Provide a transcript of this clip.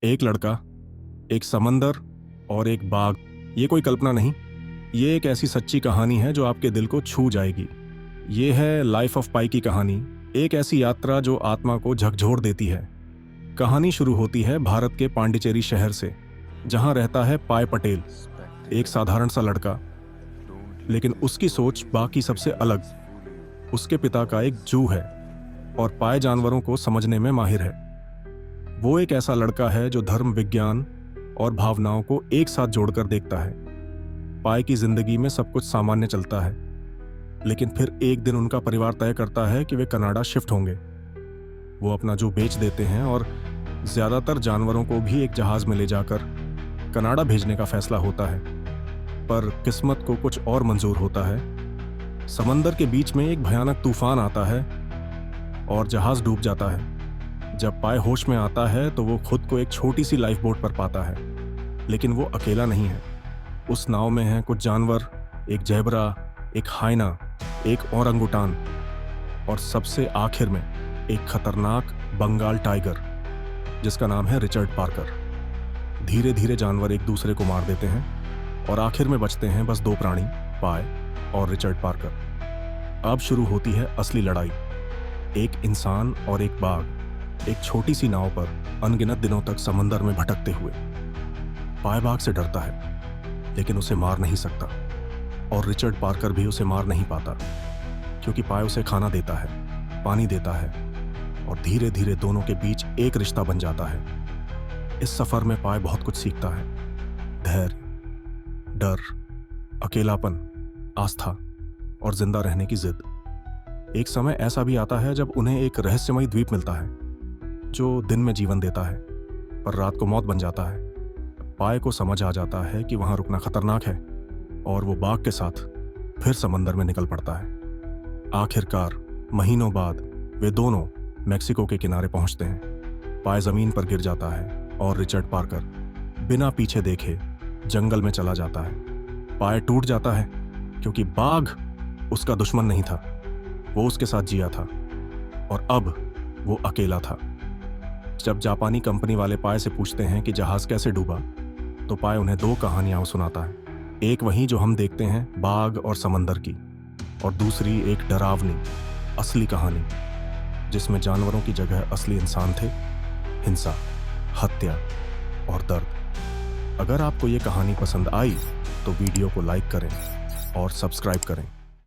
एक लड़का, एक समंदर और एक बाघ। ये कोई कल्पना नहीं, ये एक ऐसी सच्ची कहानी है जो आपके दिल को छू जाएगी। ये है लाइफ ऑफ पाई की कहानी, एक ऐसी यात्रा जो आत्मा को झकझोर देती है। कहानी शुरू होती है भारत के पांडिचेरी शहर से, जहां रहता है पाय पटेल, एक साधारण सा लड़का। लेकिन उसकी सोच बाकी सबसे अलग। उसके पिता का एक जू है और पाय जानवरों को समझने में माहिर है। वो एक ऐसा लड़का है जो धर्म, विज्ञान और भावनाओं को एक साथ जोड़कर देखता है। पाय की जिंदगी में सब कुछ सामान्य चलता है, लेकिन फिर एक दिन उनका परिवार तय करता है कि वे कनाडा शिफ्ट होंगे। वो अपना जू बेच देते हैं और ज्यादातर जानवरों को भी एक जहाज में ले जाकर कनाडा भेजने का फैसला होता है। पर किस्मत को कुछ और मंजूर होता है। समंदर के बीच में एक भयानक तूफान आता है और जहाज डूब जाता है। जब पाय होश में आता है तो वो खुद को एक छोटी सी लाइफ बोट पर पाता है, लेकिन वो अकेला नहीं है। उस नाव में हैं कुछ जानवर, एक ज़ेब्रा, एक हाइना, एक ओरंगुटान और सबसे आखिर में एक खतरनाक बंगाल टाइगर जिसका नाम है रिचर्ड पार्कर। धीरे धीरे जानवर एक दूसरे को मार देते हैं और आखिर में बचते हैं बस दो प्राणी, पाय और रिचर्ड पार्कर। अब शुरू होती है असली लड़ाई। एक इंसान और एक बाघ एक छोटी सी नाव पर अनगिनत दिनों तक समंदर में भटकते हुए। पाय बाघ से डरता है, लेकिन उसे मार नहीं सकता, और रिचर्ड पार्कर भी उसे मार नहीं पाता, क्योंकि पाय उसे खाना देता है, पानी देता है, और धीरे धीरे दोनों के बीच एक रिश्ता बन जाता है। इस सफर में पाय बहुत कुछ सीखता है: धैर्य, डर, अकेलापन, आस्था और जिंदा रहने की जिद। एक समय ऐसा भी आता है जब उन्हें एक रहस्यमयी द्वीप मिलता है जो दिन में जीवन देता है पर रात को मौत बन जाता है। पाय को समझ आ जाता है कि वहां रुकना खतरनाक है, और वो बाघ के साथ फिर समंदर में निकल पड़ता है। आखिरकार महीनों बाद वे दोनों मैक्सिको के किनारे पहुंचते हैं। पाय जमीन पर गिर जाता है और रिचर्ड पार्कर बिना पीछे देखे जंगल में चला जाता है। पाय टूट जाता है क्योंकि बाघ उसका दुश्मन नहीं था, वो उसके साथ जिया था, और अब वो अकेला था। जब जापानी कंपनी वाले पाय से पूछते हैं कि जहाज कैसे डूबा, तो पाय उन्हें दो कहानियां सुनाता है। एक वही जो हम देखते हैं, बाघ और समंदर की, और दूसरी एक डरावनी असली कहानी जिसमें जानवरों की जगह असली इंसान थे, हिंसा, हत्या और दर्द। अगर आपको ये कहानी पसंद आई तो वीडियो को लाइक करें और सब्सक्राइब करें।